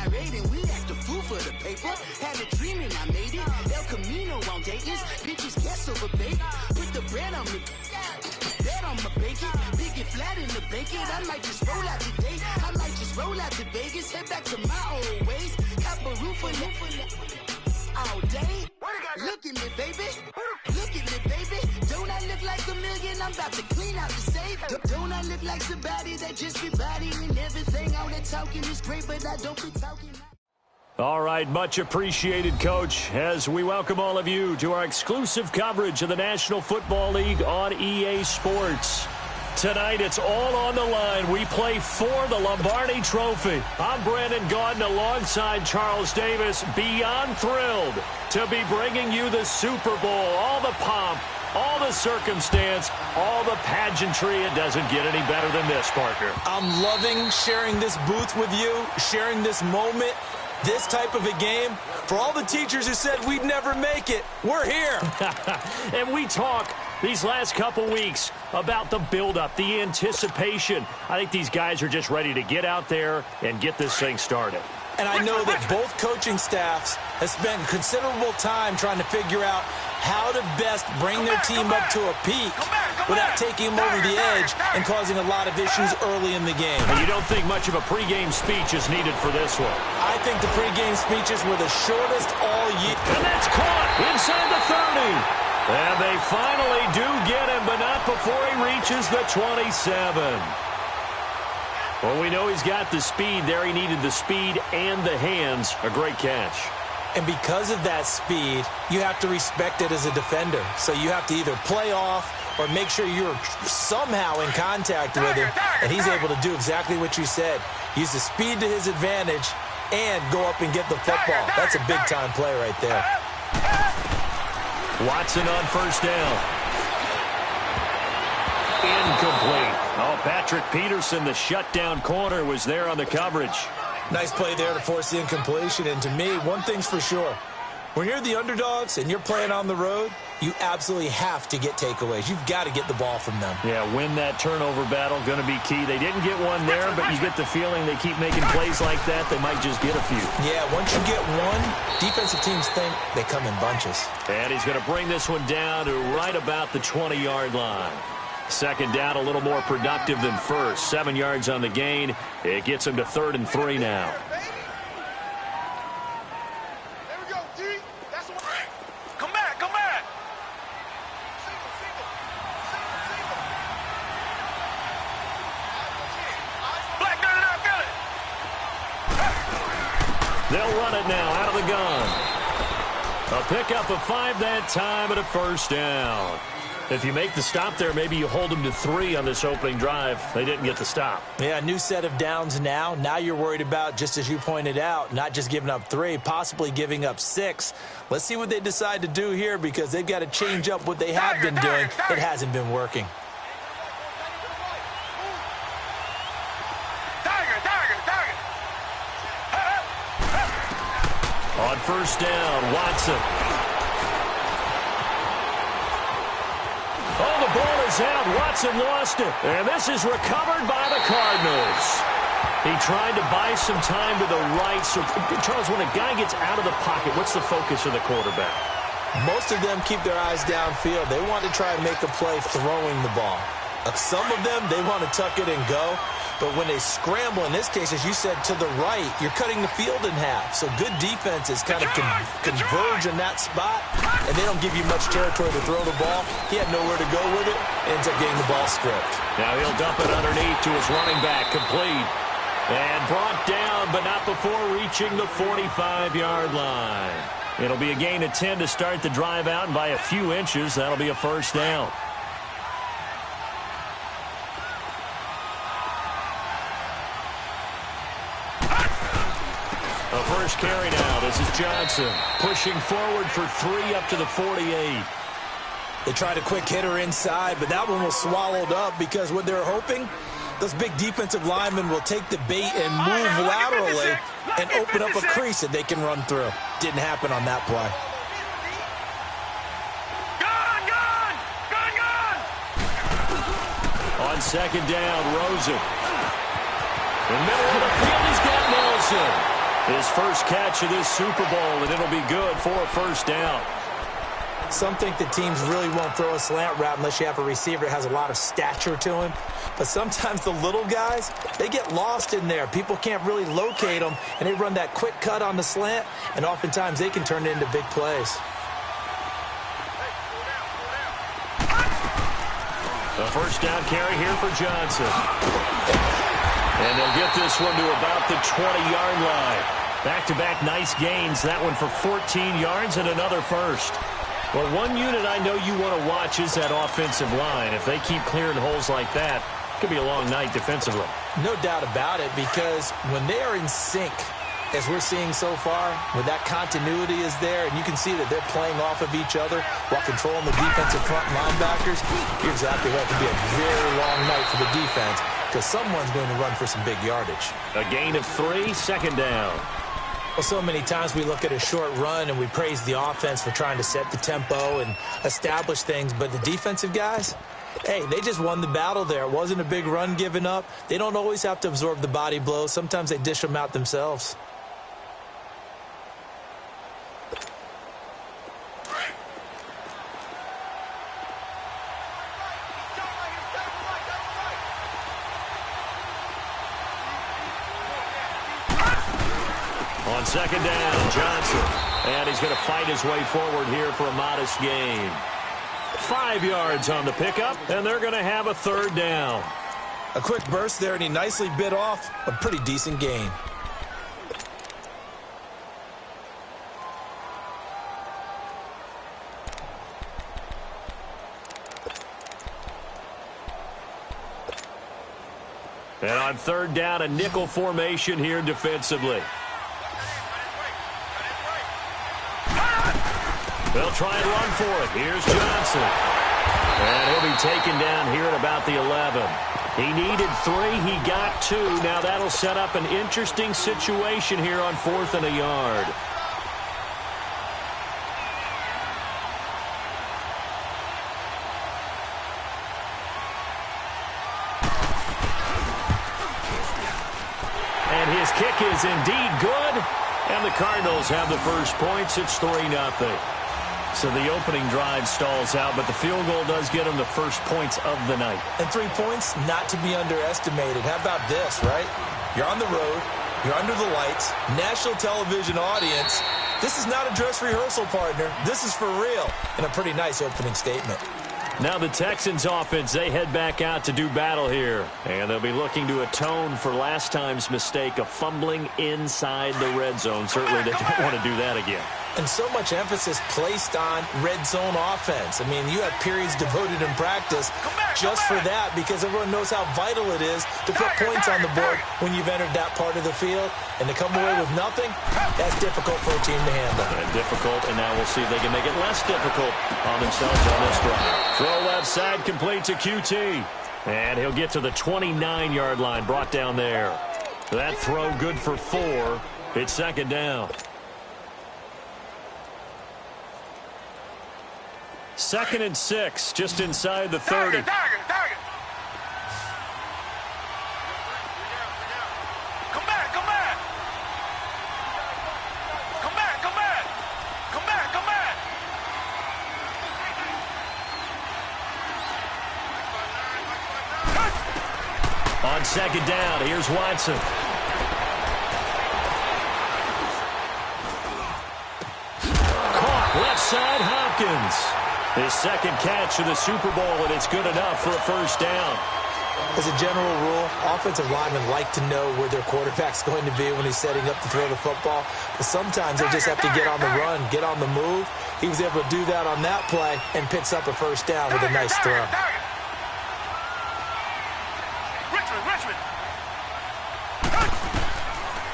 grade and we act a fool for the paper. Had a dream and I made it. El Camino on Dayton's. Bitches guess over bake. Put the bread on me. Bet on my bacon. Big and flat in the bacon. I might just roll out today. I might just roll out to Vegas. Head back to my old ways. Cop a roof for all day. Look at me, baby. Look at me, baby. Don't I look like a million? I'm about to clean out the safe. Don't I look like somebody that just be bodying everything? All that talking is great, but I don't be talking. All right, much appreciated, Coach, as we welcome all of you to our exclusive coverage of the National Football League on EA Sports. Tonight, it's all on the line. We play for the Lombardi Trophy. I'm Brandon Gaudin alongside Charles Davis. Beyond thrilled to be bringing you the Super Bowl. All the pomp, all the circumstance, all the pageantry. It doesn't get any better than this, partner. I'm loving sharing this booth with you, sharing this moment, this type of a game. For all the teachers who said we'd never make it, we're here. And we talk these last couple weeks about the buildup, the anticipation. I think these guys are just ready to get out there and get this thing started. And I know that both coaching staffs have spent considerable time trying to figure out how to best bring their team up to a peak without taking them over the edge and causing a lot of issues early in the game. And you don't think much of a pregame speech is needed for this one? I think the pregame speeches were the shortest all year. And that's caught inside the 30. And they finally do get him, but not before he reaches the 27. Well, we know he's got the speed there. He needed the speed and the hands. A great catch. And because of that speed, you have to respect it as a defender. So you have to either play off or make sure you're somehow in contact with him. And he's able to do exactly what you said. Use the speed to his advantage and go up and get the football. That's a big-time play right there. Watson on first down. Incomplete. Oh, Patrick Peterson, the shutdown corner, was there on the coverage. Nice play there to force the incompletion. And to me, one thing's for sure. When you're the underdogs and you're playing on the road, you absolutely have to get takeaways. You've got to get the ball from them. Yeah, win that turnover battle, going to be key. They didn't get one there, but you get the feeling they keep making plays like that, they might just get a few. Yeah, once you get one, defensive teams think they come in bunches. And he's going to bring this one down to right about the 20-yard line. Second down, a little more productive than first. 7 yards on the gain. It gets him to 3rd and 3 now. They'll run it now out of the gun. A pickup of 5 that time and a first down. If you make the stop there, maybe you hold them to 3 on this opening drive. They didn't get the stop. Yeah, new set of downs now. Now you're worried about, just as you pointed out, not just giving up 3, possibly giving up 6. Let's see what they decide to do here because they've got to change up what they have been doing. It hasn't been working. On first down, Watson. Oh, the ball is out. Watson lost it. And this is recovered by the Cardinals. He tried to buy some time to the right. So, Charles, when a guy gets out of the pocket, what's the focus of the quarterback? Most of them keep their eyes downfield. They want to try and make a play throwing the ball. Some of them, they want to tuck it and go. But when they scramble, in this case, as you said, to the right, you're cutting the field in half. So good defenses kind of converge in that spot, and they don't give you much territory to throw the ball. He had nowhere to go with it, ends up getting the ball stripped. Now he'll dump it underneath to his running back, complete. And brought down, but not before reaching the 45-yard line. It'll be a gain of 10 to start the drive out, and by a few inches, that'll be a first down. A first carry now. This is Johnson pushing forward for 3 up to the 48. They tried a quick hitter inside, but that one was swallowed up because what they're hoping, those big defensive linemen will take the bait and move laterally and open up a crease that they can run through. Didn't happen on that play. On second down, Rosen. In the middle of the field, he's got Nelson. His first catch of this Super Bowl, and it'll be good for a first down. Some think that teams really won't throw a slant route unless you have a receiver that has a lot of stature to him. But sometimes the little guys, they get lost in there. People can't really locate them, and they run that quick cut on the slant, and oftentimes they can turn it into big plays. The first down carry here for Johnson. And they'll get this one to about the 20-yard line. Back-to-back nice gains. That one for 14 yards and another first. Well, one unit I know you want to watch is that offensive line. If they keep clearing holes like that, it could be a long night defensively. No doubt about it, because when they are in sync, as we're seeing so far, when that continuity is there, and you can see that they're playing off of each other while controlling the defensive front linebackers, you're exactly right. It could be a very long night for the defense because someone's going to run for some big yardage. A gain of 3, second down. Well, so many times we look at a short run and we praise the offense for trying to set the tempo and establish things, but the defensive guys, hey, they just won the battle there. It wasn't a big run given up. They don't always have to absorb the body blows. Sometimes they dish them out themselves. On second down, Johnson. And he's going to fight his way forward here for a modest gain. 5 yards on the pickup, and they're going to have a third down. A quick burst there, and he nicely bit off a pretty decent gain. And on third down, a nickel formation here defensively. They'll try and run for it. Here's Johnson. And he'll be taken down here at about the 11. He needed 3. He got 2. Now that'll set up an interesting situation here on 4th and a yard. And his kick is indeed good. And the Cardinals have the first points. It's 3-0. So the opening drive stalls out, but the field goal does get them the first points of the night. And 3 points, not to be underestimated. How about this, right? You're on the road. You're under the lights. National television audience. This is not a dress rehearsal, partner. This is for real. And a pretty nice opening statement. Now the Texans offense, they head back out to do battle here. And they'll be looking to atone for last time's mistake of fumbling inside the red zone. Certainly they don't want to do that again. And so much emphasis placed on red zone offense. I mean, you have periods devoted in practice just for that because everyone knows how vital it is to put points on the board when you've entered that part of the field. And to come away with nothing, that's difficult for a team to handle. And difficult, and now we'll see if they can make it less difficult on themselves on this drive. Throw left side, complete to QT. And he'll get to the 29-yard line, brought down there. That throw good for 4. It's second down. 2nd and 6, just inside the 30. Target. Come back. On second down, here's Watson. Caught left side, Hopkins. His second catch of the Super Bowl, and it's good enough for a first down. As a general rule, offensive linemen like to know where their quarterback's going to be when he's setting up to throw the football. But sometimes they just have to get on the run, get on the move. He was able to do that on that play and picks up a first down with a nice throw. Richmond.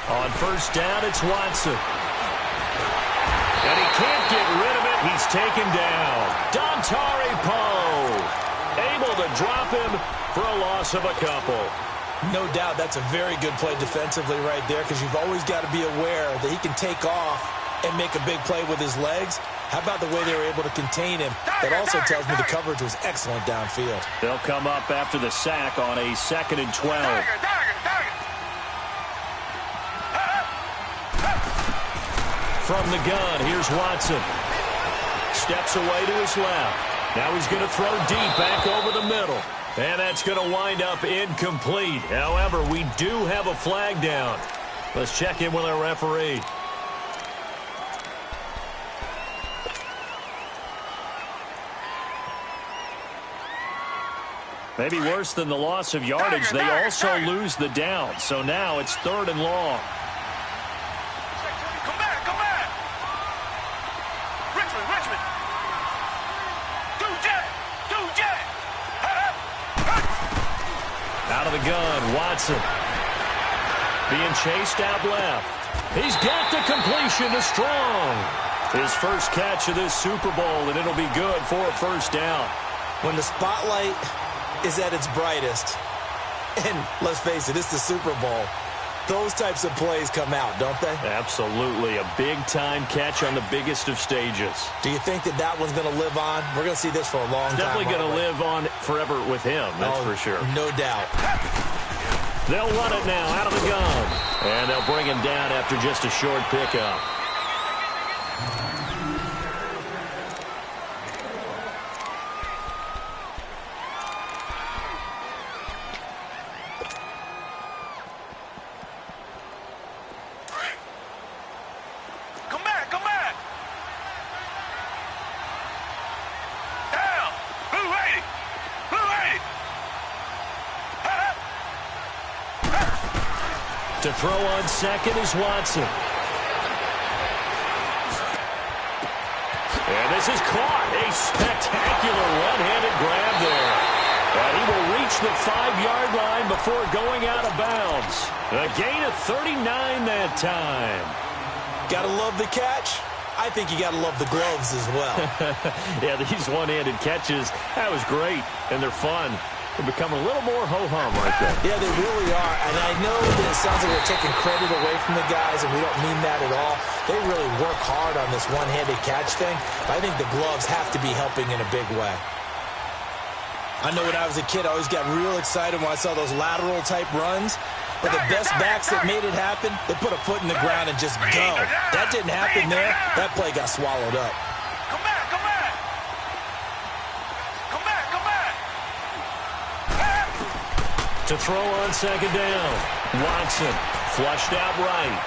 On first down, it's Watson. And he can't get rid of it. He's taken down. Dontari Poe able to drop him for a loss of a couple. No doubt that's a very good play defensively right there because you've always got to be aware that he can take off and make a big play with his legs. How about the way they were able to contain him? That also tells me the coverage was excellent downfield. They'll come up after the sack on a 2nd and 12. From the gun, here's Watson. Steps away to his left. Now he's going to throw deep back over the middle. And that's going to wind up incomplete. However, we do have a flag down. Let's check in with our referee. Maybe worse than the loss of yardage, they also lose the down. So now it's 3rd and long. Come back. Richmond. Do jet. Out of the gun, Watson. Being chased out left. He's got the completion to Strong. His first catch of this Super Bowl, and it'll be good for a first down. When the spotlight is at its brightest, and let's face it, it's the Super Bowl, those types of plays come out, don't they? Absolutely. A big-time catch on the biggest of stages. Do you think that one's going to live on? We're going to see this for a long time. Definitely going to live on forever with him, that's for sure. No doubt. They'll run it now out of the gun. And they'll bring him down after just a short pickup. Come back. Down. Blue 80. To throw on second is Watson. And this is caught. A spectacular one-handed grab there. And he will reach the 5-yard line before going out of bounds. A gain of 39 that time. Gotta love the catch. I think you gotta love the gloves as well. Yeah, these one-handed catches, that was great. And they're fun. They're becoming a little more ho-hum right there. Yeah, they really are. And I know that it sounds like we're taking credit away from the guys, and we don't mean that at all. They really work hard on this one-handed catch thing. But I think the gloves have to be helping in a big way. I know when I was a kid, I always got real excited when I saw those lateral-type runs. But the best backs that made it happen, they put a foot in the ground and just go. That didn't happen there. That play got swallowed up. Come back. To throw on second down. Watson flushed out right.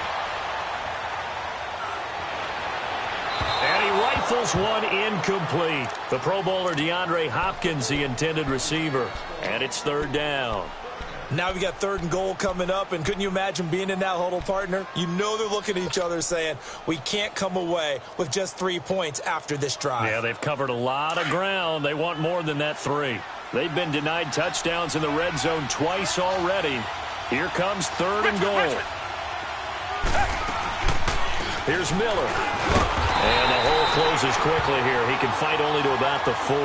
And he rifles one incomplete. The Pro Bowler DeAndre Hopkins, the intended receiver. And it's 3rd down. Now we got 3rd and goal coming up, and couldn't you imagine being in that huddle, partner? You know they're looking at each other saying, we can't come away with just 3 points after this drive. Yeah, they've covered a lot of ground. They want more than that 3. They've been denied touchdowns in the red zone twice already. Here comes 3rd and goal. Here's Miller. And the hole closes quickly here. He can fight only to about the 4.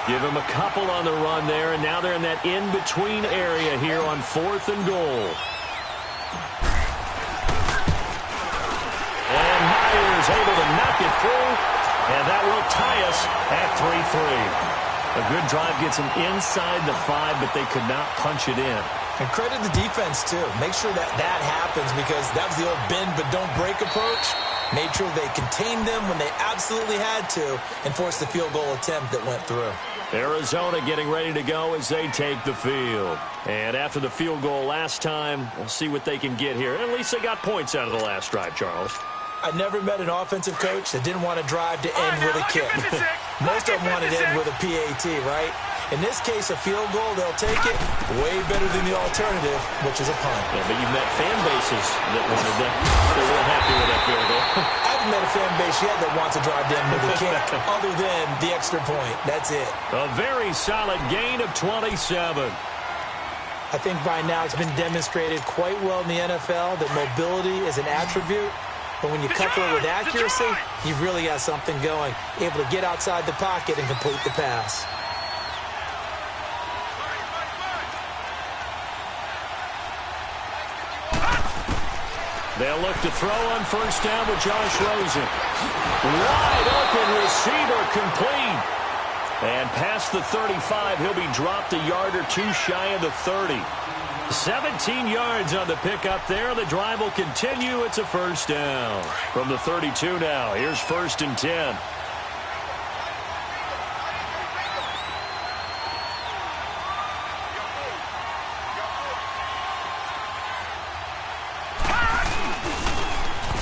Give him a couple on the run there, and now they're in that in-between area here on 4th and goal. And Myers able to knock it through, and that will tie us at 3-3. A good drive gets them inside the 5, but they could not punch it in. And credit the defense, too. Make sure that happens, because that was the old bend but don't break approach. Made sure they contained them when they absolutely had to and forced the field goal attempt that went through. Arizona getting ready to go as they take the field. And after the field goal last time, we'll see what they can get here. At least they got points out of the last drive, Charles. I never met an offensive coach that didn't want to drive to end with a kick. Most of them wanted to end with a PAT, right? In this case, a field goal, they'll take it. Way better than the alternative, which is a punt. Yeah, but you've met fan bases that weren't happy with that field goal. I haven't met a fan base yet that wants to drive down with a kick, other than the extra point. That's it. A very solid gain of 27. I think by now it's been demonstrated quite well in the NFL that mobility is an attribute. But when you couple it with accuracy, you've really got something going. Able to get outside the pocket and complete the pass. They'll look to throw on first down with Josh Rosen. Wide open receiver complete. And past the 35, he'll be dropped a yard or two shy of the 30. 17 yards on the pickup there. The drive will continue. It's a first down. From the 32 now, here's 1st and 10.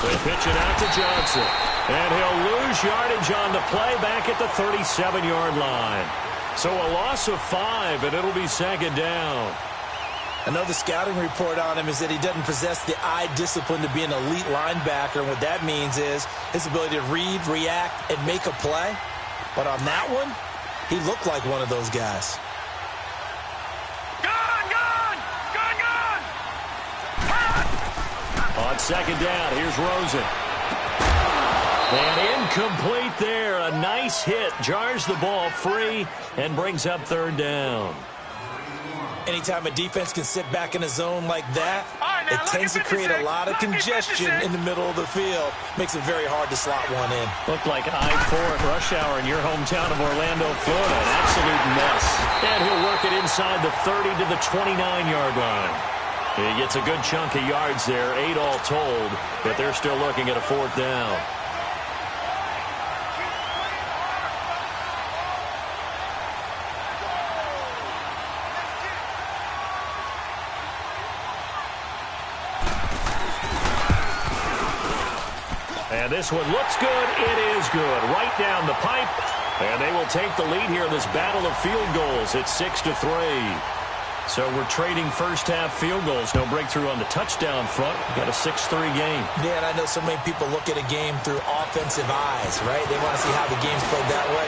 They pitch it out to Johnson. And he'll lose yardage on the play back at the 37-yard line. So a loss of 5, and it'll be 2nd down. Another scouting report on him is that he doesn't possess the eye discipline to be an elite linebacker. And what that means is his ability to read, react, and make a play. But on that one, he looked like one of those guys. On 2nd down, here's Rosen. And incomplete there. A nice hit. Jars the ball free and brings up 3rd down. Anytime a defense can sit back in a zone like that, it tends to create a lot of congestion in the middle of the field. Makes it very hard to slot one in. Looked like I-4 at rush hour in your hometown of Orlando, Florida. An absolute mess. And he'll work it inside the 30 to the 29-yard line. He gets a good chunk of yards there, 8 all told, but they're still looking at a 4th down. And this one looks good. It is good. Right down the pipe. And they will take the lead here in this battle of field goals. It's 6-3. So we're trading first-half field goals. No breakthrough on the touchdown front. Got a 6-3 game. Yeah, and I know so many people look at a game through offensive eyes, right? They want to see how the game's played that way.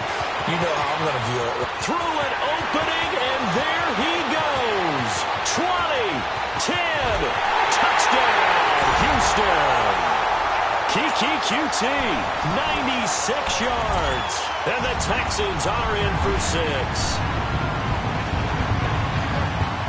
You know how I'm going to view it. Through an opening, and there he goes. 20, 10, touchdown, Houston. Kiki QT, 96 yards. And the Texans are in for 6.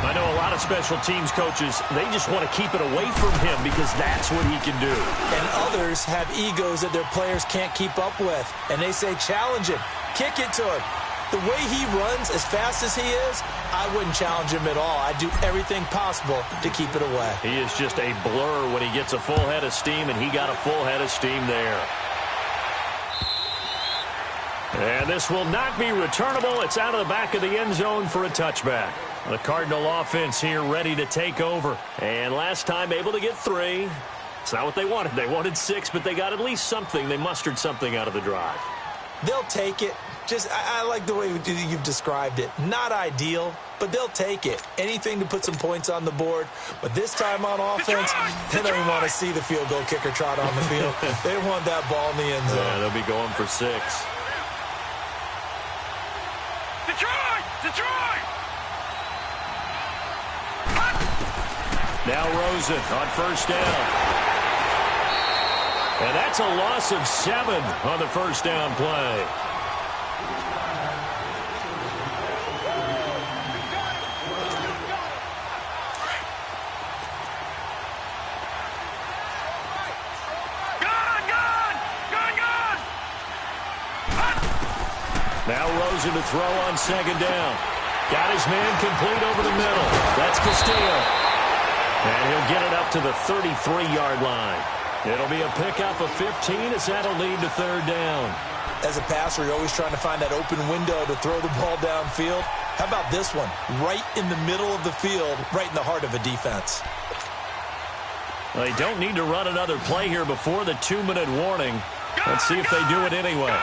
I know a lot of special teams coaches, they just want to keep it away from him because that's what he can do. And others have egos that their players can't keep up with. And they say, challenge him, kick it to him. The way he runs as fast as he is, I wouldn't challenge him at all. I'd do everything possible to keep it away. He is just a blur when he gets a full head of steam, and he got a full head of steam there. And this will not be returnable. It's out of the back of the end zone for a touchback. The Cardinal offense here ready to take over. And last time able to get 3. It's not what they wanted. They wanted 6, but they got at least something. They mustered something out of the drive. They'll take it. I like the way you've described it. Not ideal, but they'll take it. Anything to put some points on the board. But this time on offense, they don't even want to see the field goal kicker trot on the field. They want that ball in the end zone. Yeah, they'll be going for 6. Detroit! Now Rosen on 1st down. And that's a loss of 7 on the 1st down play. Now Rosen to throw on 2nd down. Got his man complete over the middle. That's Castillo. And he'll get it up to the 33-yard line. It'll be a pickup of 15 as that'll lead to 3rd down. As a passer, you're always trying to find that open window to throw the ball downfield. How about this one? Right in the middle of the field, right in the heart of a defense. Well, they don't need to run another play here before the 2-minute warning. Let's see if they do it anyway.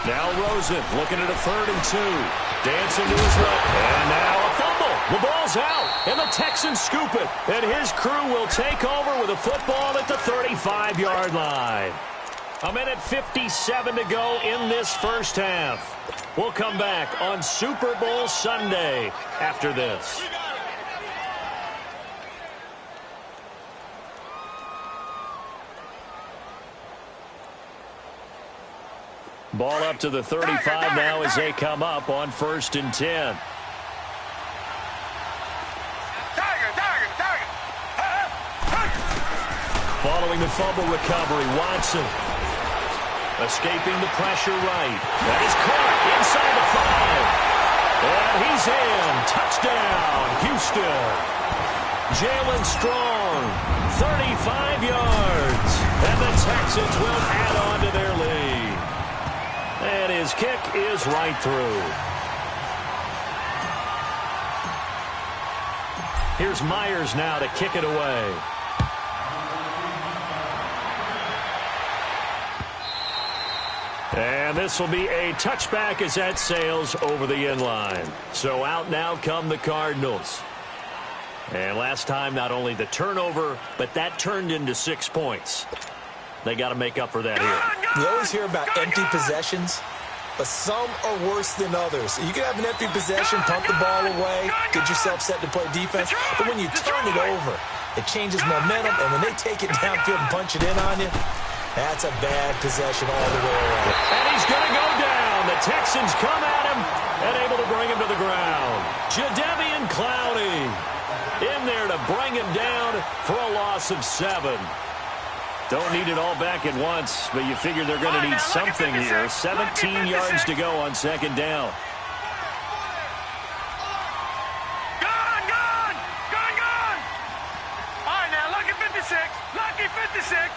Now Rosen looking at a 3rd and 2. Dancing to his right. And now a fumble. The ball's out. And the Texans scoop it. And his crew will take over with a football at the 35-yard line. A minute 57 to go in this first half. We'll come back on Super Bowl Sunday after this. Ball up to the 35 now as they come up on 1st and 10. Following the fumble recovery, Watson. Escaping the pressure right. That is caught inside the 5. And he's in. Touchdown, Houston. Jalen Strong, 35 yards. And the Texans will add on to their lead. And his kick is right through. Here's Myers now to kick it away. And this will be a touchback as that sails over the end line. So out now come the Cardinals. And last time, not only the turnover, but that turned into 6 points. They got to make up for that here. You always hear about empty possessions, but some are worse than others. You can have an empty possession, pump the ball away, get yourself set to play defense, but when you turn it over, it changes momentum, and when they take it downfield and punch it in on you, that's a bad possession all the way around. And he's going to go down. The Texans come at him and able to bring him to the ground. Jadeveon Clowney in there to bring him down for a loss of 7. Don't need it all back at once, but you figure they're going to need something here. 17 yards to go on second down. Gone! All right, now, lucky 56. Lucky 56.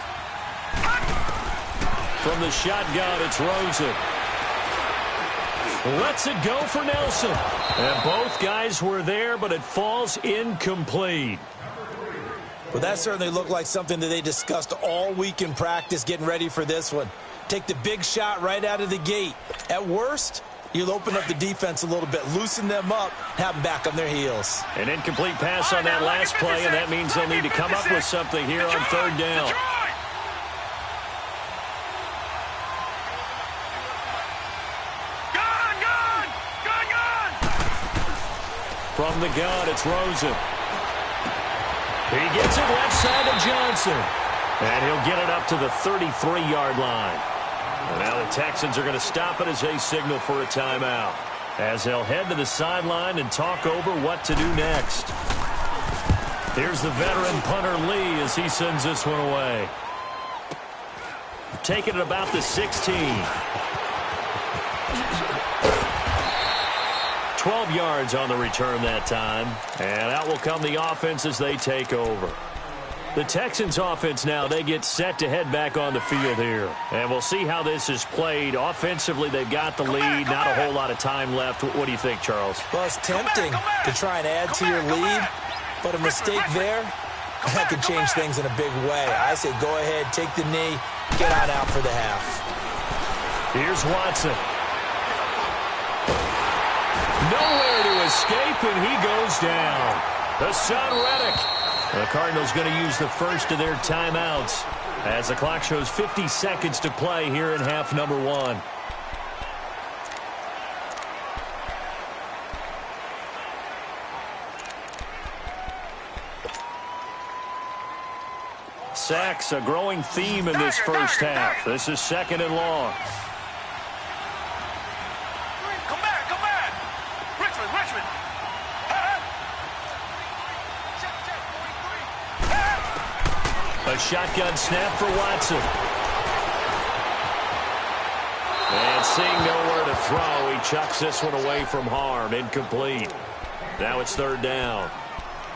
From the shotgun, it's Rosen. Lets it go for Nelson. And both guys were there, but it falls incomplete. Well, that certainly looked like something that they discussed all week in practice getting ready for this one. Take the big shot right out of the gate. At worst, you'll open up the defense a little bit, loosen them up, have them back on their heels. An incomplete pass on that last play, and that means they'll need to come up with something here on third down. From the gun, it's Rosen. He gets it left side to Johnson. And he'll get it up to the 33-yard line. And now the Texans are going to stop it as they signal for a timeout, as they'll head to the sideline and talk over what to do next. Here's the veteran punter Lee as he sends this one away. Taking it about the 16. 12 yards on the return that time. And out will come the offense as they take over. The Texans offense now, they get set to head back on the field here. And we'll see how this is played. Offensively, they've got the lead. Not a whole lot of time left. What do you think, Charles? Well, it's tempting to try and add to your lead, but a mistake there, that could change things in a big way. I say go ahead, take the knee, get on out for the half. Here's Watson. Nowhere to escape, and he goes down. Hassan Reddick. The Cardinals going to use the first of their timeouts as the clock shows 50 seconds to play here in half number 1. Sacks, a growing theme in this first half. This is second and long. Come back. Richmond. A shotgun snap for Watson. And seeing nowhere to throw, he chucks this one away from harm. Incomplete. Now it's third down.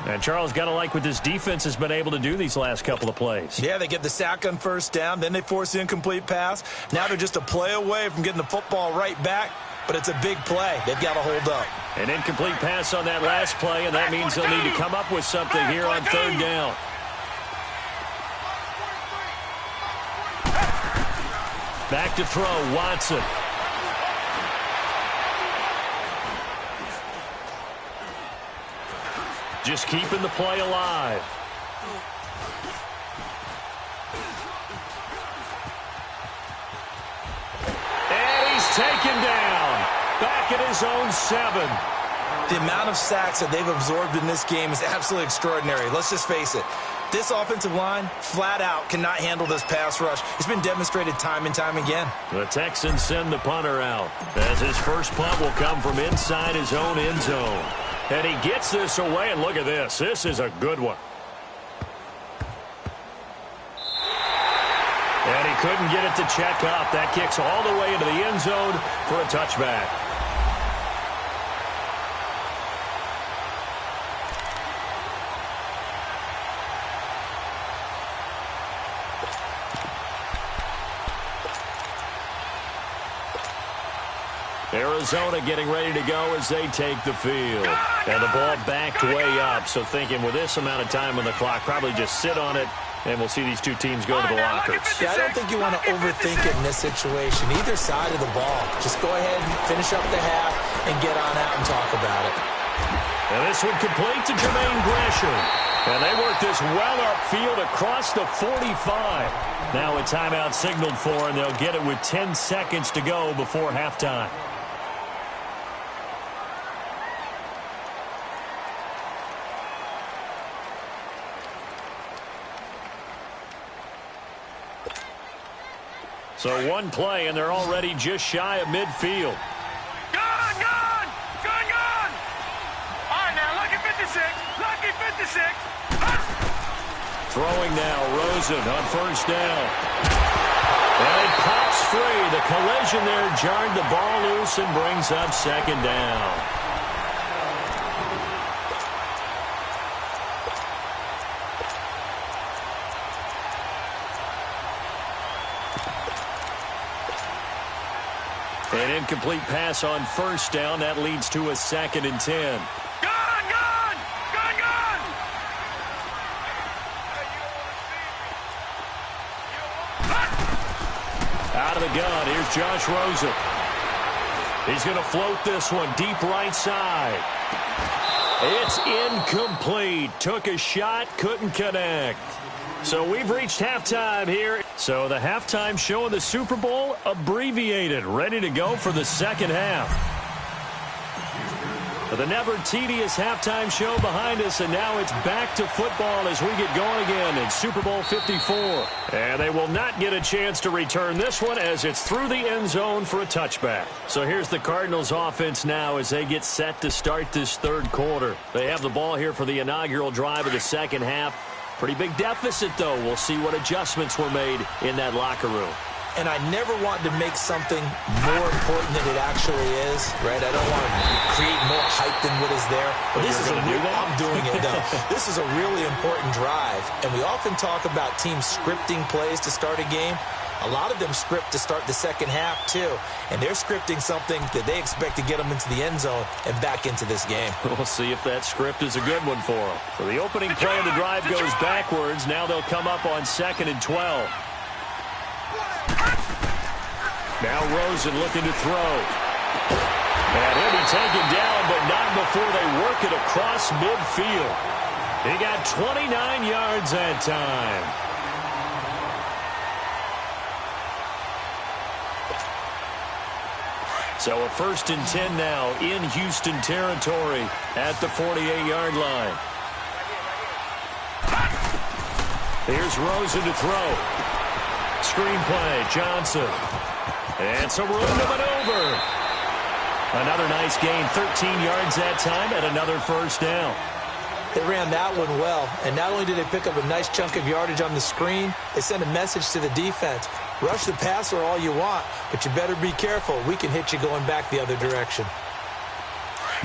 And Charles, got to like what this defense has been able to do these last couple of plays. Yeah, they get the sack on first down, then they force the incomplete pass. Now they're just a play away from getting the football right back, but it's a big play. They've got to hold up. An incomplete pass on that last play, and that means they'll need to come up with something here on third down. Back to throw, Watson. Just keeping the play alive. And he's taken down. Back at his own 7. The amount of sacks that they've absorbed in this game is absolutely extraordinary. Let's just face it. This offensive line, flat out, cannot handle this pass rush. It's been demonstrated time and time again. The Texans send the punter out, as his first punt will come from inside his own end zone. And he gets this away, and look at this. This is a good one. And he couldn't get it to check up. That kicks all the way into the end zone for a touchback. Arizona getting ready to go as they take the field. And the ball backed way up, so thinking with this amount of time on the clock, probably just sit on it, and we'll see these two teams go to the lockers. Yeah, I don't think you want to overthink it in this situation. Either side of the ball. Just go ahead and finish up the half and get on out and talk about it. And this one complete to Jermaine Gresham. And they work this well upfield across the 45. Now a timeout signaled for, and they'll get it with 10 seconds to go before halftime. So one play, and they're already just shy of midfield. Gone! Gone! All right, now, lucky 56. Lucky 56. Throwing now, Rosen on first down. And it pops free. The collision there jarred the ball loose and brings up second down. An incomplete pass on first down. That leads to a 2nd and 10. Gone! Out of the gun, here's Josh Rosen. He's going to float this one deep right side. It's incomplete. Took a shot, couldn't connect. So we've reached halftime here. So the halftime show of the Super Bowl abbreviated, ready to go for the second half. The never tedious halftime show behind us, and now it's back to football as we get going again in Super Bowl 54. And they will not get a chance to return this one as it's through the end zone for a touchback. So here's the Cardinals offense now as they get set to start this third quarter. They have the ball here for the inaugural drive of the second half. Pretty big deficit, though. We'll see what adjustments were made in that locker room. And I never want to make something more important than it actually is, right? I don't want to create more hype than what is there. But this is I'm doing it, though. This is a really important drive. And we often talk about teams scripting plays to start a game. A lot of them script to start the second half, too. And they're scripting something that they expect to get them into the end zone and back into this game. We'll see if that script is a good one for them. So the opening play of the drive goes backwards. Now they'll come up on 2nd and 12. Now Rosen looking to throw. And he'll be taken down, but not before they work it across midfield. He got 29 yards that time. So a 1st and 10 now in Houston territory at the 48-yard line. Here's Rosen to throw. Screenplay, Johnson. And some room to maneuver. Another nice gain, 13 yards that time, and another first down. They ran that one well, and not only did they pick up a nice chunk of yardage on the screen, they sent a message to the defense. Rush the passer all you want, but you better be careful. We can hit you going back the other direction.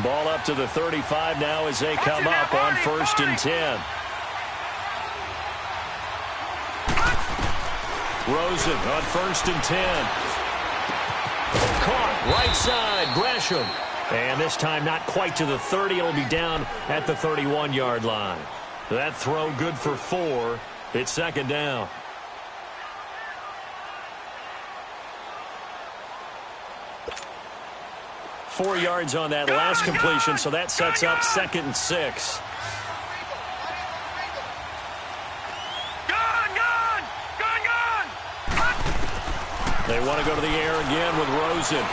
Ball up to the 35 now as they come up on 1st and 10. Rosen on 1st and 10. Caught right side, Gresham. And this time not quite to the 30. It'll be down at the 31-yard line. That throw good for 4. It's 2nd down. Four yards on that last completion, so that sets up 2nd and 6. They want to go to the air again with Rosen.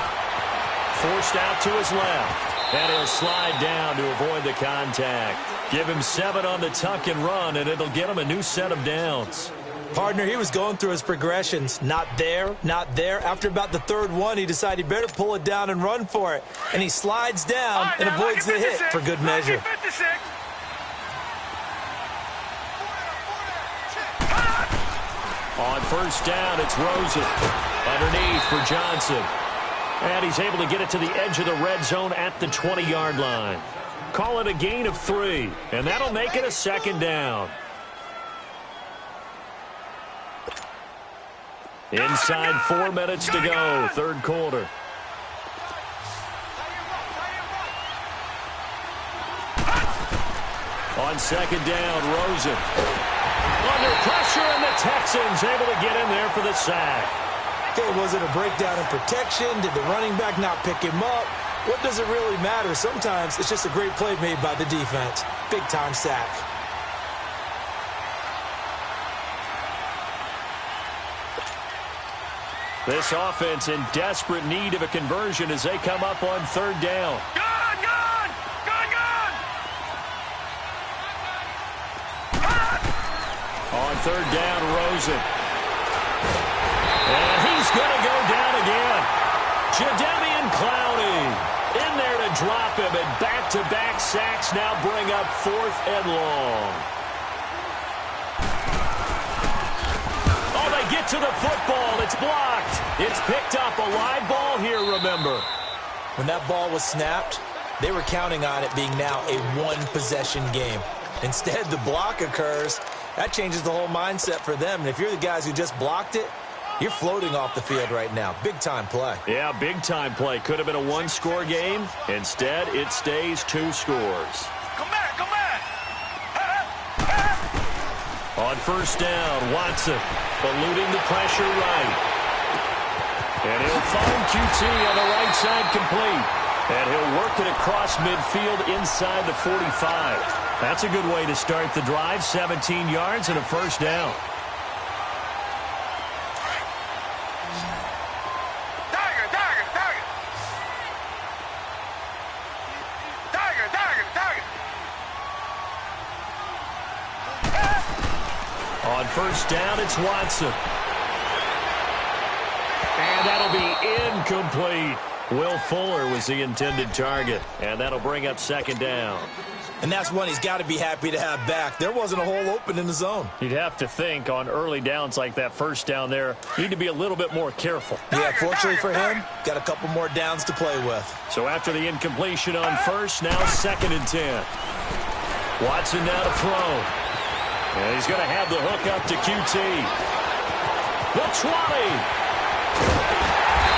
Forced out to his left. And he'll slide down to avoid the contact. Give him 7 on the tuck and run, and it'll get him a new set of downs. Partner, he was going through his progressions. Not there, not there. After about the 3rd one, he decided he better pull it down and run for it. And he slides down and avoids the hit for good measure. On first down, it's Rosen. Underneath for Johnson. And he's able to get it to the edge of the red zone at the 20-yard line. Call it a gain of 3, and that'll make it a second down. Inside 4 minutes to go, third quarter. On second down, Rosen. Under pressure, and the Texans able to get in there for the sack. Okay, was it a breakdown in protection? Did the running back not pick him up? What does it really matter? Sometimes it's just a great play made by the defense. Big-time sack. This offense in desperate need of a conversion as they come up on third down. Gun, gun! Gun, gun! On third down, Rosen. And he's going to go down again. Jadeveon Clowney in there to drop him, and back-to-back sacks now bring up 4th and long. Oh, they get to the football. It's blocked. It's picked up. A live ball here, remember. When that ball was snapped, they were counting on it being now a one-possession game. Instead, the block occurs. That changes the whole mindset for them. And if you're the guys who just blocked it, you're floating off the field right now. Big-time play. Yeah, big-time play. Could have been a one-score game. Instead, it stays 2 scores. Come back, come back! On first down, Watson eluding the pressure right. And he'll find QT on the right side complete. And he'll work it across midfield inside the 45. That's a good way to start the drive. 17 yards and a first down. Tiger, tiger, tiger! Tiger, tiger, tiger! On first down, it's Watson. And that'll be incomplete. Will Fuller was the intended target. And that'll bring up second down. And that's one he's got to be happy to have back. There wasn't a hole open in the zone. You'd have to think on early downs like that first down there, need to be a little bit more careful. Yeah, fortunately for him, got a couple more downs to play with. So after the incompletion on first, now 2nd and 10. Watson now to throw. And he's going to have the hook up to QT. The 20.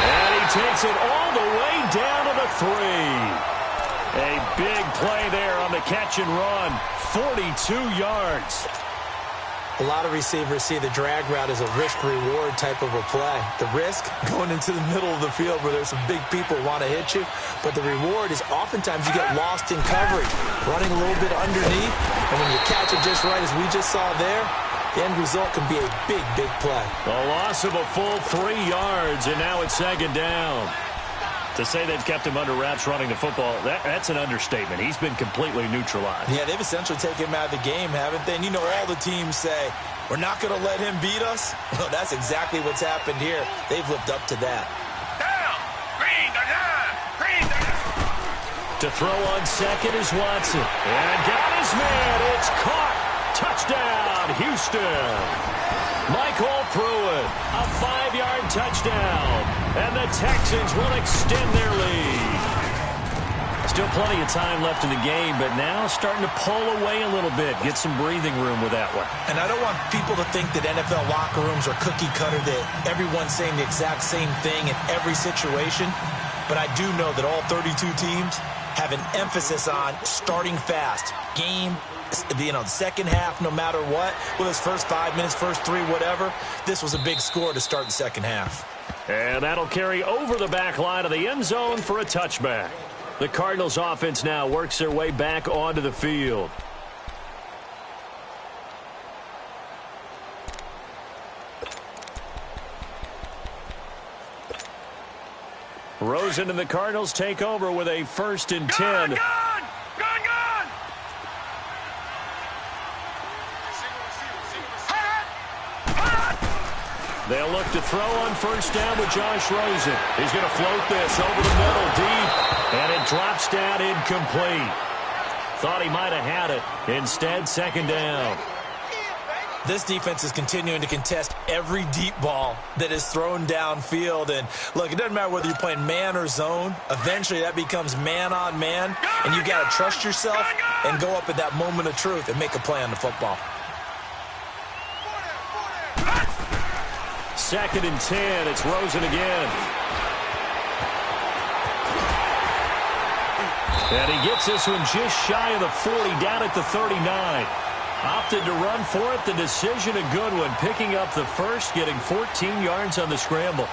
And he takes it all the way down to the 3. A big play there on the catch and run. 42 yards. A lot of receivers see the drag route as a risk-reward type of a play. The risk, going into the middle of the field where there's some big people want to hit you. But the reward is oftentimes you get lost in coverage, running a little bit underneath. And when you catch it just right, as we just saw there, the end result can be a big, big play. A loss of a full 3 yards, and now it's second down. To say they've kept him under wraps running the football, that's an understatement. He's been completely neutralized. Yeah, they've essentially taken him out of the game, haven't they? And you know all the teams say, we're not going to let him beat us. Well, that's exactly what's happened here. They've lived up to that. Down! Green the line! Green the line! To throw on second is Watson. And got his man. It's caught. Touchdown, Houston. Michael Pruitt, a 5-yard touchdown. And the Texans will extend their lead. Still plenty of time left in the game, but now starting to pull away a little bit. Get some breathing room with that one. And I don't want people to think that NFL locker rooms are cookie cutter, that everyone's saying the exact same thing in every situation. But I do know that all 32 teams have an emphasis on starting fast. Game, the second half, no matter what. Well, it's first 5 minutes, first 3, whatever. This was a big score to start the second half. And that'll carry over the back line of the end zone for a touchback. The Cardinals offense now works their way back onto the field. Rosen and the Cardinals take over with a 1st and 10. Gun! Gun! Gun! Gun! They'll look to throw on first down with Josh Rosen. He's going to float this over the middle deep, and it drops down incomplete. Thought he might have had it. Instead, second down. This defense is continuing to contest every deep ball that is thrown downfield. And, look, it doesn't matter whether you're playing man or zone. Eventually, that becomes man on man, and you got to trust yourself and go up at that moment of truth and make a play on the football. 2nd and 10. It's Rosen again. And he gets this one just shy of the 40, down at the 39. Opted to run for it. The decision, a good one. Picking up the first, getting 14 yards on the scramble.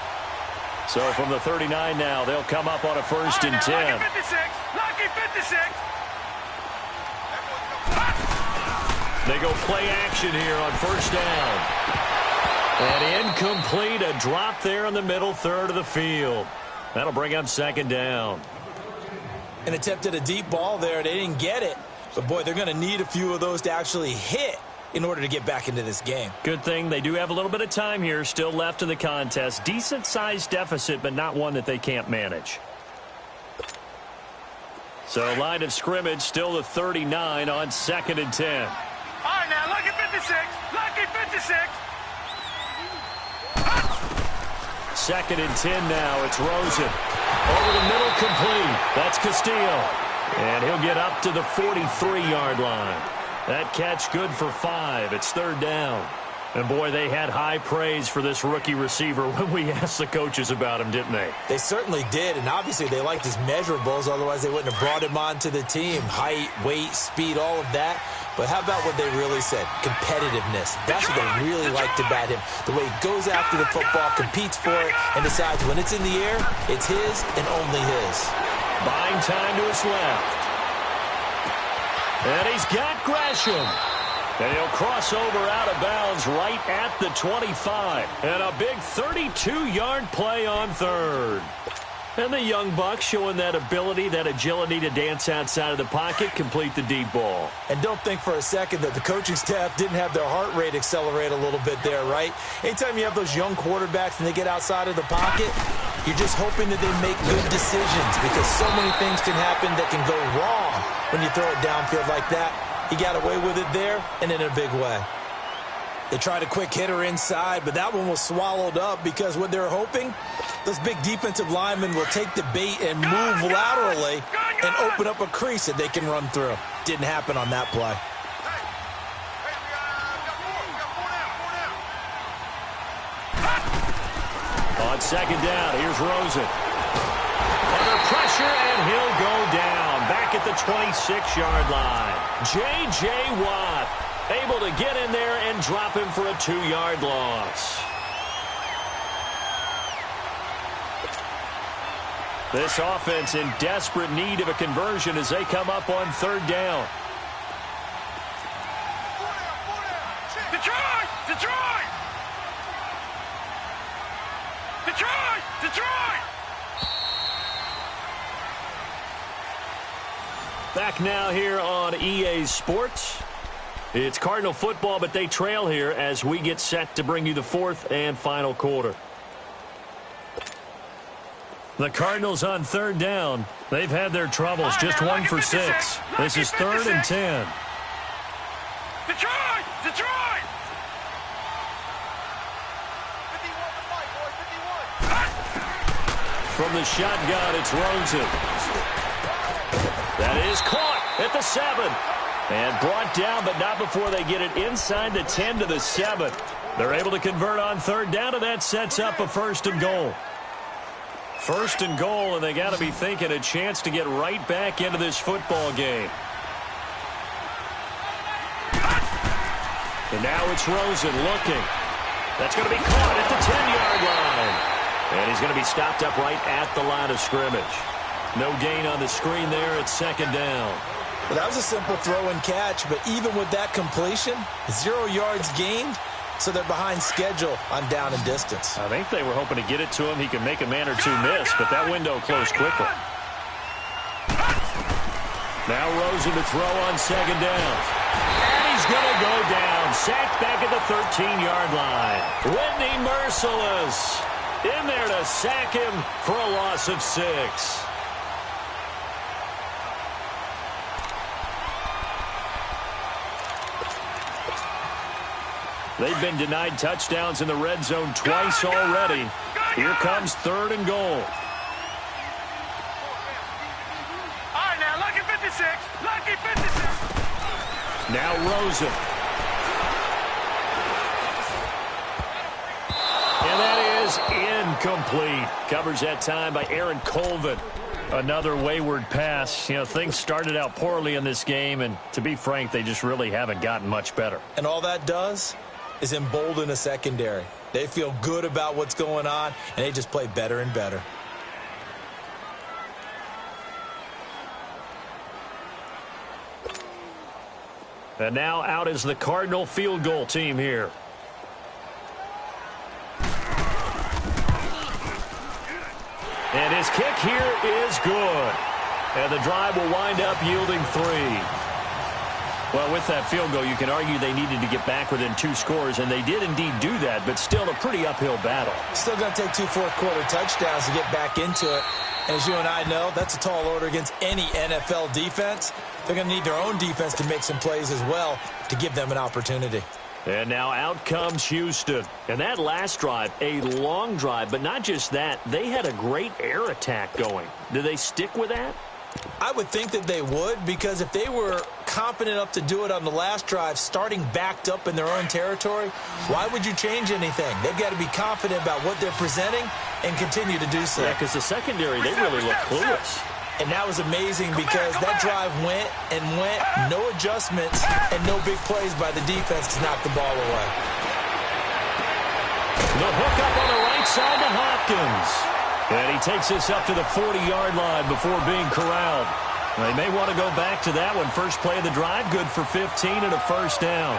So from the 39 now, they'll come up on a 1st and 10. Lucky 56. Lucky 56. They go play action here on 1st down. And incomplete, a drop there in the middle third of the field. That'll bring up 2nd down. An attempt at a deep ball there. They didn't get it. But, boy, they're going to need a few of those to actually hit in order to get back into this game. Good thing they do have a little bit of time here still left in the contest. Decent-sized deficit, but not one that they can't manage. So, line of scrimmage still the 39 on 2nd and 10. All right, now, lucky 56. Lucky 56. 2nd and 10 now. It's Rosen. Over the middle, complete. That's Castillo. And he'll get up to the 43-yard line. That catch good for 5. It's 3rd down. And, boy, they had high praise for this rookie receiver when we asked the coaches about him, didn't they? They certainly did, and obviously they liked his measurables. Otherwise, they wouldn't have brought him onto the team. Height, weight, speed, all of that. But how about what they really said? Competitiveness. That's what they really liked about him. The way he goes after the football, competes for it, and decides when it's in the air, it's his and only his. Buying time to his left. And he's got Gresham. And he'll cross over out of bounds right at the 25. And a big 32-yard play on 3rd. And the young buck showing that ability, that agility to dance outside of the pocket, complete the deep ball. And don't think for a second that the coaching staff didn't have their heart rate accelerate a little bit there, right? Anytime you have those young quarterbacks and they get outside of the pocket, you're just hoping that they make good decisions because so many things can happen that can go wrong when you throw it downfield like that. He got away with it there and in a big way. They tried a quick hitter inside, but that one was swallowed up because what they're hoping, those big defensive linemen will take the bait and move laterally and open up a crease that they can run through. Didn't happen on that play. On 2nd down, here's Rosen. Under pressure, and he'll go down. Back at the 26-yard line. J.J. Watt able to get in there and drop him for a 2-yard loss. This offense in desperate need of a conversion as they come up on 3rd down. Detroit! Detroit! Detroit! Detroit! Back now here on EA Sports. It's Cardinal football, but they trail here as we get set to bring you the 4th and final quarter. The Cardinals on 3rd down. They've had their troubles, just 1 for 6. This is 3rd and 10. Detroit! Detroit! 51. From the shotgun, it's Rosen. That is caught at the 7. And brought down, but not before they get it inside the 10 to the 7. They're able to convert on 3rd down, and that sets up a 1st and goal. 1st and goal, and they got to be thinking a chance to get right back into this football game. And now it's Rosen looking. That's going to be caught at the 10-yard line. And he's going to be stopped up right at the line of scrimmage. No gain on the screen there. It's 2nd down. Well, that was a simple throw and catch, but even with that completion, 0 yards gained, so they're behind schedule on down and distance. I think they were hoping to get it to him. He could make a man or two miss, but that window closed quickly. Now Rosen to throw on 2nd down. And he's going to go down. Sacked back at the 13-yard line. Whitney Merciless in there to sack him for a loss of 6. They've been denied touchdowns in the red zone twice already. Here comes 3rd and goal. All right, now, lucky 56. Lucky 56. Now Rosen. And that is incomplete. Covers that time by Aaron Colvin. Another wayward pass. You know, things started out poorly in this game, and to be frank, they just really haven't gotten much better. And all that does is embolden a secondary. They feel good about what's going on, and they just play better and better. And now out is the Cardinal field goal team here. And his kick here is good. And the drive will wind up yielding 3. Well, with that field goal, you can argue they needed to get back within 2 scores, and they did indeed do that, but still a pretty uphill battle. Still going to take 2 fourth-quarter touchdowns to get back into it. As you and I know, that's a tall order against any NFL defense. They're going to need their own defense to make some plays as well to give them an opportunity. And now out comes Houston. And that last drive, a long drive, but not just that. They had a great air attack going. Do they stick with that? I would think that they would, because if they were confident enough to do it on the last drive, starting backed up in their own territory, why would you change anything? They've got to be confident about what they're presenting and continue to do so. Yeah, because the secondary, they really look clueless. And that was amazing because that drive went and went, no adjustments, and no big plays by the defense to knock the ball away. The hook up on the right side to Hopkins. And he takes this up to the 40-yard line before being corralled. They may want to go back to that one. First play of the drive, good for 15 and a first down.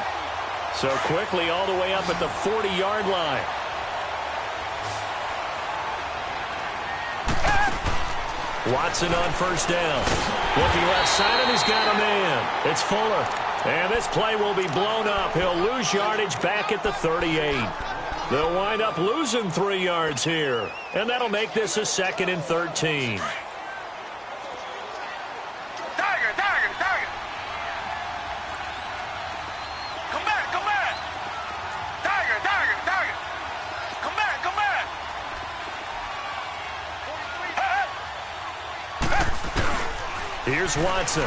So quickly all the way up at the 40-yard line. Watson on first down. Looking left side, and he's got a man. It's Fuller. And this play will be blown up. He'll lose yardage back at the 38. They'll wind up losing 3 yards here. And that'll make this a 2nd and 13. Tiger. Come back. Tiger. Come back. Here's Watson.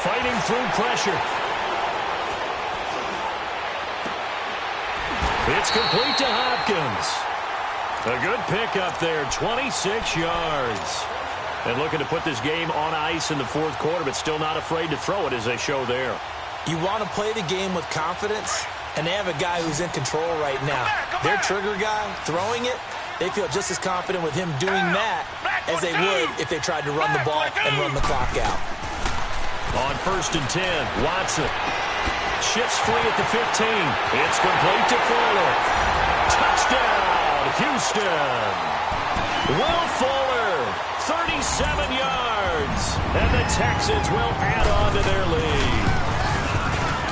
Fighting through pressure. It's complete to Hopkins. A good pickup there, 26 yards. And looking to put this game on ice in the 4th quarter, but still not afraid to throw it as they show there. You want to play the game with confidence, and they have a guy who's in control right now. Their trigger guy, throwing it, they feel just as confident with him doing that as they would if they tried to run the ball and run the clock out. On 1st and 10, Watson shifts free at the 15. It's complete to Fuller. Touchdown, Houston. Will Fuller, 37 yards. And the Texans will add on to their lead.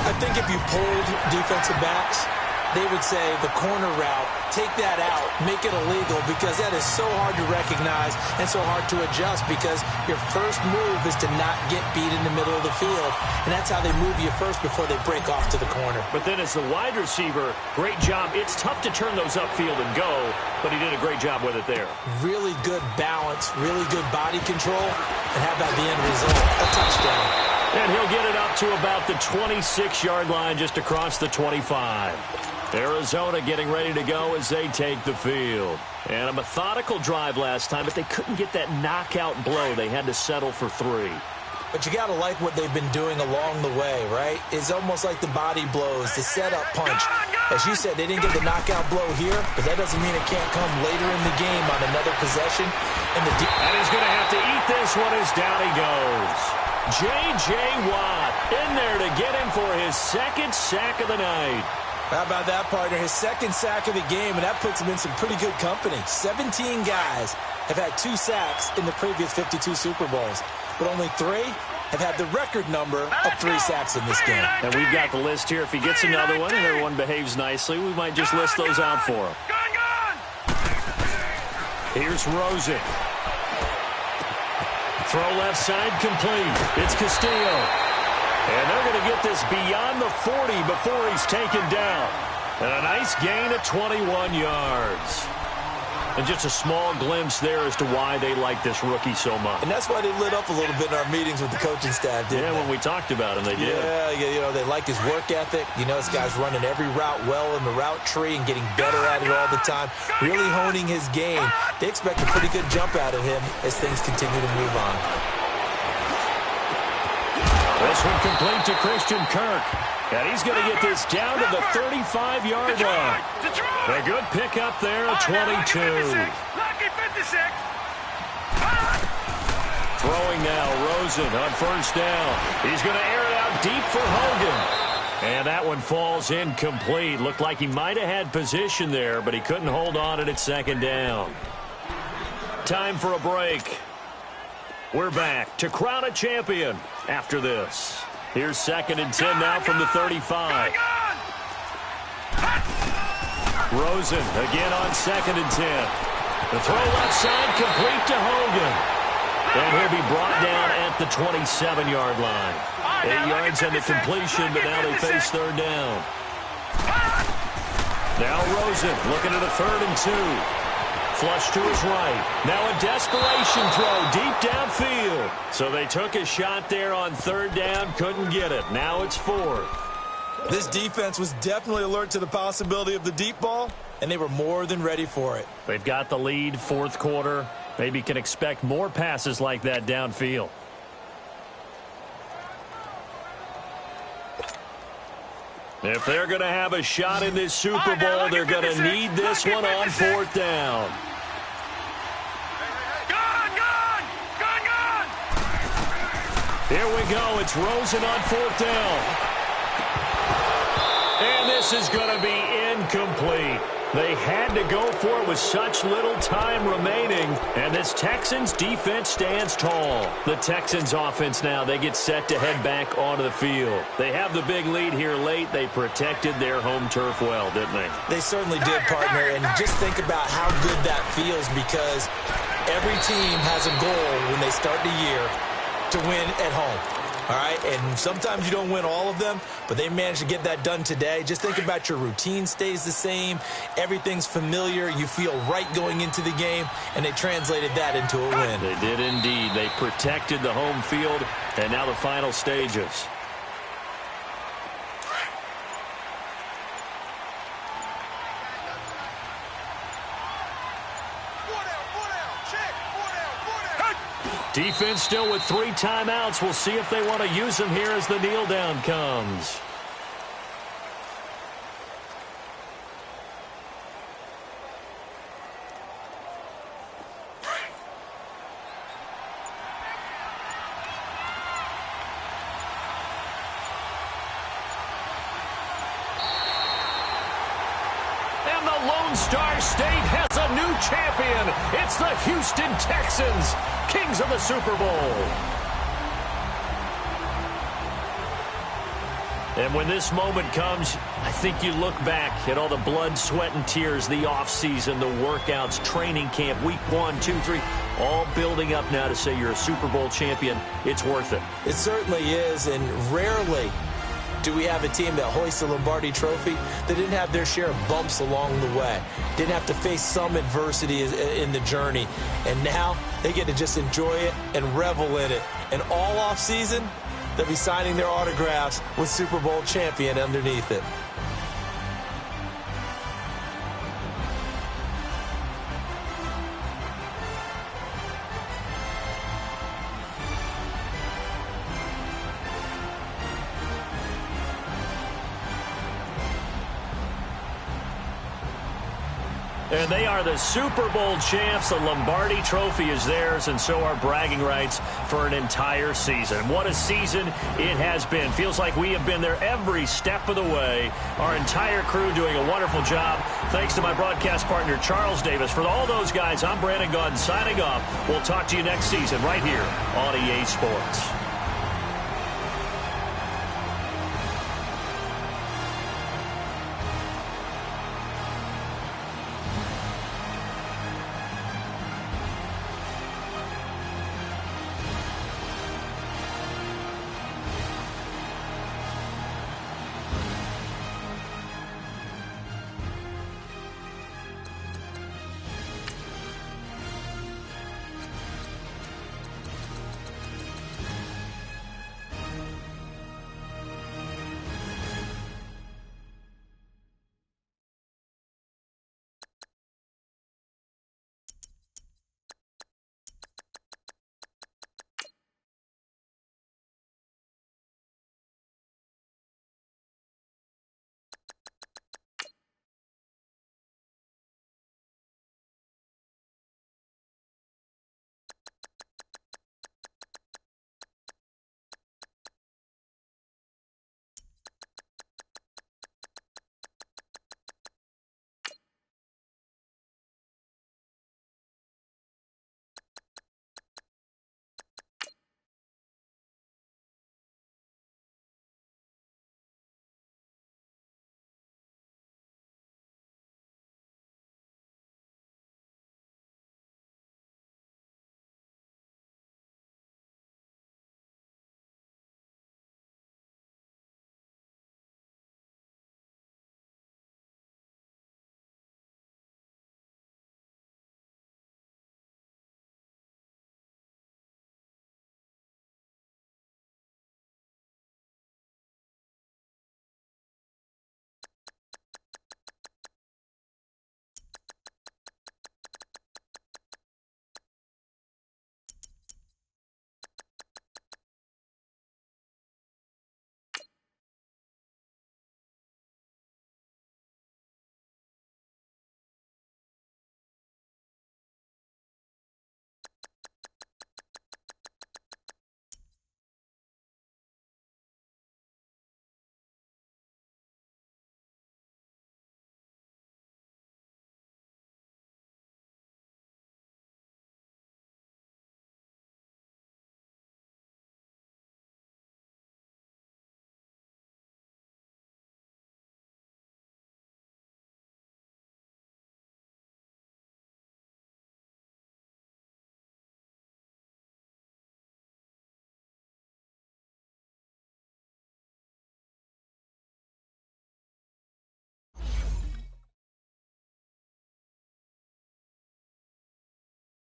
I think if you pulled defensive backs, they would say the corner route, take that out, make it illegal, because that is so hard to recognize and so hard to adjust, because your first move is to not get beat in the middle of the field, and that's how they move you first before they break off to the corner. But then as the wide receiver, great job. It's tough to turn those upfield and go, but he did a great job with it there. Really good balance, really good body control, and how about the end result? A touchdown. And he'll get it up to about the 26-yard line, just across the 25. Arizona getting ready to go as they take the field. And a methodical drive last time, but they couldn't get that knockout blow. They had to settle for 3. But you got to like what they've been doing along the way, right? It's almost like the body blows, the setup punch. As you said, they didn't get the knockout blow here, but that doesn't mean it can't come later in the game on another possession. And he's going to have to eat this one as down he goes. J.J. Watt in there to get him for his 2nd sack of the night. How about that, partner? His 2nd sack of the game, and that puts him in some pretty good company. 17 guys have had 2 sacks in the previous 52 Super Bowls, but only 3 have had the record number of 3 sacks in this game. And we've got the list here. If he gets another one and everyone behaves nicely, we might just list those out for him. Here's Rosen. Throw left side complete. It's Castillo. And they're going to get get this beyond the 40 before he's taken down. And a nice gain of 21 yards. And just a small glimpse there as to why they like this rookie so much. And that's why they lit up a little bit in our meetings with the coaching staff, didn't they? When we talked about him, they did. Yeah, they like his work ethic. This guy's running every route well in the route tree and getting better at it all the time, really honing his game. They expect a pretty good jump out of him as things continue to move on. This one complete to Christian Kirk. And he's going to get this down to the 35-yard line. A good pickup there at 22. Lucky 56. Throwing now, Rosen on first down. He's going to air it out deep for Hogan. And that one falls incomplete. Looked like he might have had position there, but he couldn't hold on at its second down. Time for a break. We're back to crown a champion after this. Here's 2nd and 10 now from the 35. Rosen again on 2nd and 10. The throw left side complete to Hogan. And he'll be brought down at the 27-yard line. 8 yards on the completion, but now they face 3rd down. Now Rosen looking at a 3rd and 2. Flush to his right. Now a desperation throw deep downfield. So they took a shot there on 3rd down, couldn't get it. Now it's 4th. This defense was definitely alert to the possibility of the deep ball, and they were more than ready for it. They've got the lead, 4th quarter. Maybe can expect more passes like that downfield. If they're going to have a shot in this Super Bowl, they're going to need this one on 4th down. Here we go. It's Rosen on 4th down. And this is going to be incomplete. They had to go for it with such little time remaining. And this Texans defense stands tall. The Texans offense now, they get set to head back onto the field. They have the big lead here late. They protected their home turf well, didn't they? They certainly did, partner. And just think about how good that feels, because every team has a goal when they start the year to win at home. All right, and sometimes you don't win all of them, but they managed to get that done today. Just think about your routine stays the same. Everything's familiar. You feel right going into the game, and they translated that into a win. They did indeed. They protected the home field, and now the final stages. Defense still with 3 timeouts. We'll see if they want to use them here as the kneel down comes. And the Lone Star State has a new champion. It's the Houston Texans, kings of the Super Bowl. And when this moment comes, I think you look back at all the blood, sweat, and tears, the offseason, the workouts, training camp, week 1, 2, 3, all building up now to say you're a Super Bowl champion. It's worth it. It certainly is, and rarely do we have a team that hoists a Lombardi trophy that didn't have their share of bumps along the way, didn't have to face some adversity in the journey, and now they get to just enjoy it and revel in it. And all offseason, they'll be signing their autographs with Super Bowl champion underneath it. And they are the Super Bowl champs. The Lombardi Trophy is theirs, and so are bragging rights for an entire season. What a season it has been. Feels like we have been there every step of the way. Our entire crew doing a wonderful job. Thanks to my broadcast partner, Charles Davis. For all those guys, I'm Brandon Gaudin signing off. We'll talk to you next season right here on EA Sports.